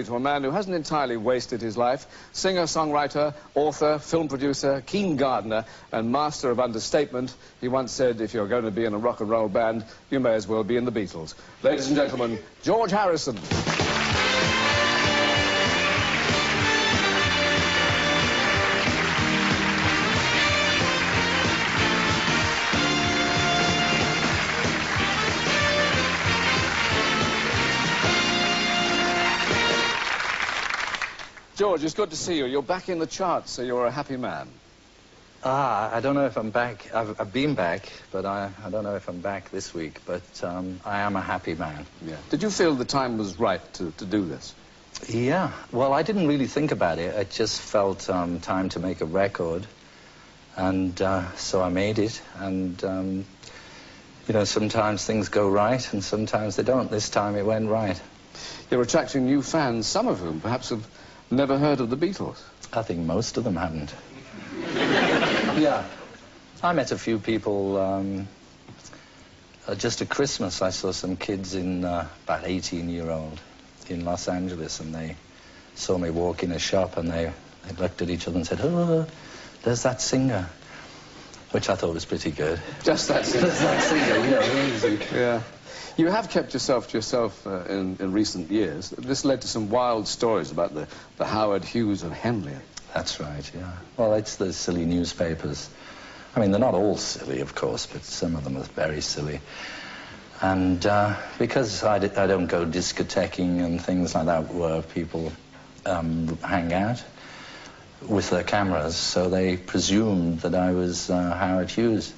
To a man who hasn't entirely wasted his life, singer, songwriter, author, film producer, keen gardener and master of understatement. He once said, if you're going to be in a rock and roll band, you may as well be in the Beatles. Ladies and gentlemen, George Harrison. George, it's good to see you. You're back in the charts, so you're a happy man. I don't know if I'm back. I've been back, but I don't know if I'm back this week. But I am a happy man. Yeah. Did you feel the time was right to do this? Yeah. Well, I didn't really think about it. I just felt time to make a record. And so I made it. And, you know, sometimes things go right and sometimes they don't. This time it went right. You're attracting new fans, some of whom perhaps have never heard of the Beatles. I think most of them haven't. Yeah. I met a few people, just at Christmas I saw some kids in, about 18-year-old in Los Angeles, and they saw me walk in a shop and they looked at each other and said, "Oh, there's that singer," which I thought was pretty good. Just that singer. There's that singer, you know, music. Yeah. You have kept yourself to yourself in recent years. This led to some wild stories about the Howard Hughes of Henley. That's right, yeah. Well, it's the silly newspapers. I mean, they're not all silly, of course, but some of them are very silly. And because I don't go discothequing and things like that where people hang out with their cameras, so they presumed that I was Howard Hughes,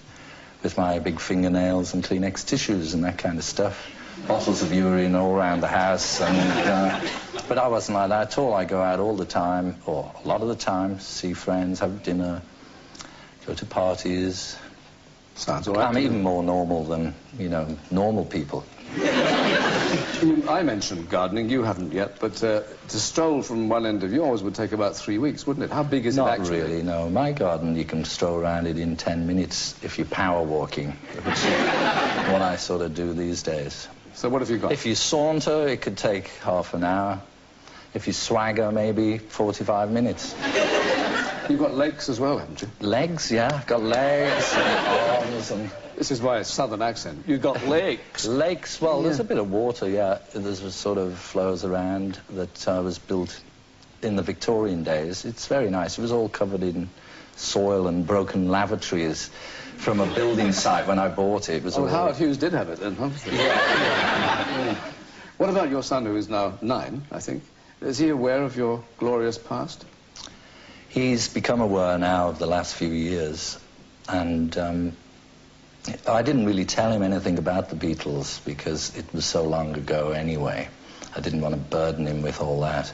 with my big fingernails and Kleenex tissues and that kind of stuff. Bottles of urine all around the house. And, but I wasn't like that at all. I go out all the time, or a lot of the time, see friends, have dinner, go to parties. Sounds all right. I'm even more normal than, you know, normal people. I mentioned gardening, you haven't yet, but to stroll from one end of yours would take about 3 weeks, wouldn't it? How big is it actually? Not really, no. My garden, you can stroll around it in 10 minutes if you're power walking, which is what I sort of do these days. So what have you got? If you saunter, it could take half an hour. If you swagger, maybe 45 minutes. You've got legs as well, haven't you? Legs, yeah. I've got legs and arms and... This is why it's southern accent. You've got legs. Lakes, well, there's a bit of water, yeah. There's a sort of flows around that was built in the Victorian days. It's very nice. It was all covered in soil and broken lavatories from a building site when I bought it. It was all... Howard Hughes did have it then, obviously. Yeah. What about your son, who is now 9, I think? Is he aware of your glorious past? He's become aware now of the last few years, and I didn't really tell him anything about the Beatles because it was so long ago anyway. I didn't want to burden him with all that.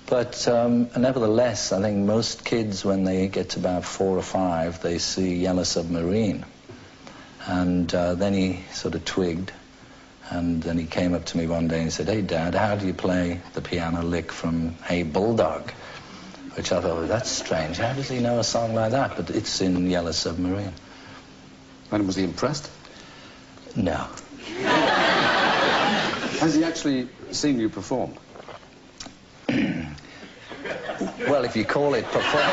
But nevertheless, I think most kids, when they get to about 4 or 5, they see Yellow Submarine. And then he sort of twigged, and then he came up to me one day and said, "Hey, Dad, how do you play the piano lick from Hey Bulldog?" Which I thought, well, that's strange. How does he know a song like that? But it's in Yellow Submarine. And was he impressed? No. Has he actually seen you perform? Well, if you call it performing.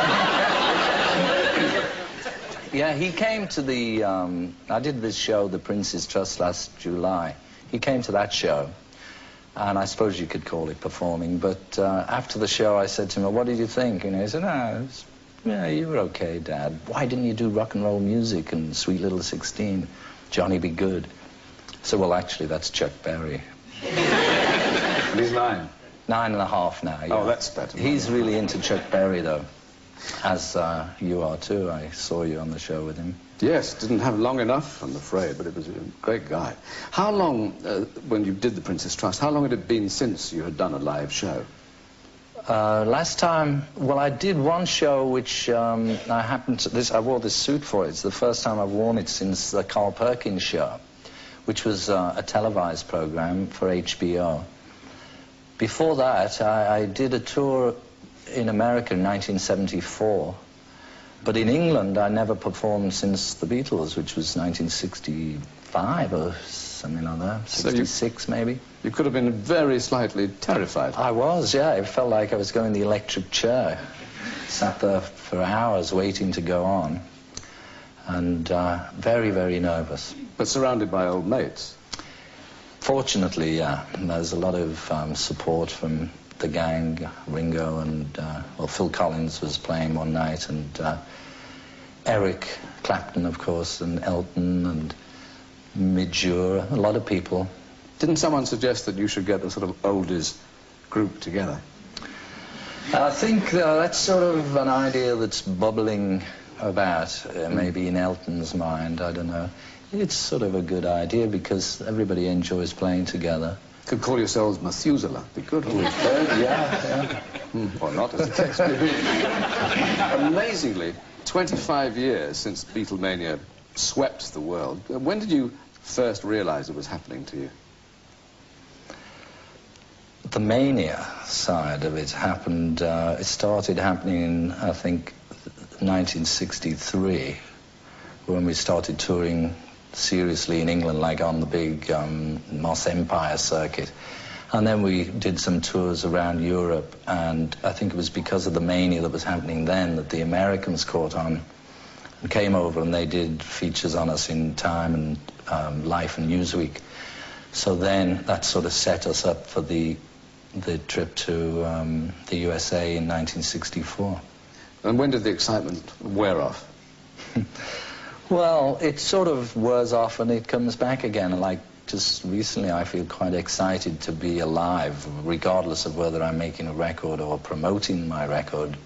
Yeah, he came to the... I did this show, The Prince's Trust, last July. He came to that show. And I suppose you could call it performing, but after the show I said to him, well, what did you think? And he said, yeah, you were okay, Dad. Why didn't you do rock and roll music and Sweet Little 16? Johnny Be Good. So, well, actually, that's Chuck Berry. And he's 9? 9 and a half now, yeah. Oh, that's better. He's really into Chuck Berry, though, as you are, too. I saw you on the show with him. Yes, didn't have long enough, I'm afraid, but it was a great guy. How long, when you did the Prince's Trust, how long had it been since you had done a live show? Last time, well, I did one show which I wore this suit for it. It's the first time I've worn it since the Carl Perkins show, which was a televised program for HBO. Before that, I did a tour in America in 1974. But in England, I never performed since the Beatles, which was 1965 or something like that. 66, maybe. You could have been very slightly terrified. I was, yeah. It felt like I was going the electric chair. Sat there for hours waiting to go on. And very, very nervous. But surrounded by old mates. Fortunately, yeah. There's a lot of support from the gang, Ringo, and well, Phil Collins was playing one night, and Eric Clapton, of course, and Elton, and Midge-Ure, a lot of people. Didn't someone suggest that you should get the sort of oldies group together? I think that's sort of an idea that's bubbling about, maybe in Elton's mind, I don't know. It's sort of a good idea because everybody enjoys playing together. Could call yourselves Methuselah. Be good. Yeah. Or not, as the case may be. Amazingly, 25 years since Beatlemania swept the world. When did you first realize it was happening to you? The mania side of it happened, it started happening in, I think, 1963, when we started touring seriously in England, like on the big Moss Empire circuit. And then we did some tours around Europe, and I think it was because of the mania that was happening then that the Americans caught on and came over, and they did features on us in Time and Life and Newsweek. So then that sort of set us up for the trip to the USA in 1964. And when did the excitement wear off? Well, it sort of wears off and it comes back again. Like, just recently I feel quite excited to be alive, regardless of whether I'm making a record or promoting my record.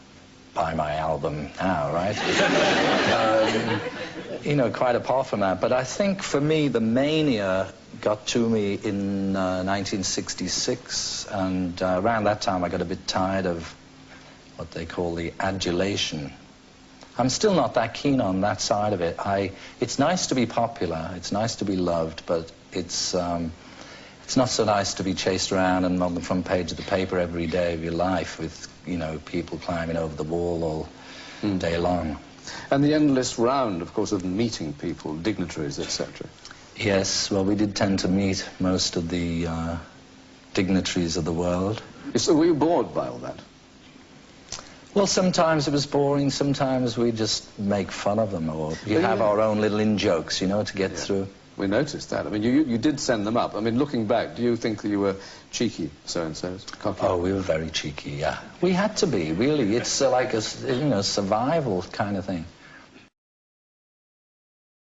Buy my album now, right? You know, quite apart from that. But I think for me, the mania got to me in 1966, and around that time I got a bit tired of what they call the adulation. I'm still not that keen on that side of it. It's nice to be popular, it's nice to be loved, but it's not so nice to be chased around and on the front page of the paper every day of your life with, you know, people climbing over the wall all day long. And the endless round, of course, of meeting people, dignitaries, etc. Yes, well, we did tend to meet most of the dignitaries of the world. So were you bored by all that? Well, sometimes it was boring, sometimes we just make fun of them, or you have our own little in-jokes, you know, to get through. We noticed that. I mean, you did send them up. I mean, looking back, do you think that you were cheeky, so-and-so's, cocky? Oh, we were very cheeky, yeah. We had to be, really. It's like a, you know, survival kind of thing.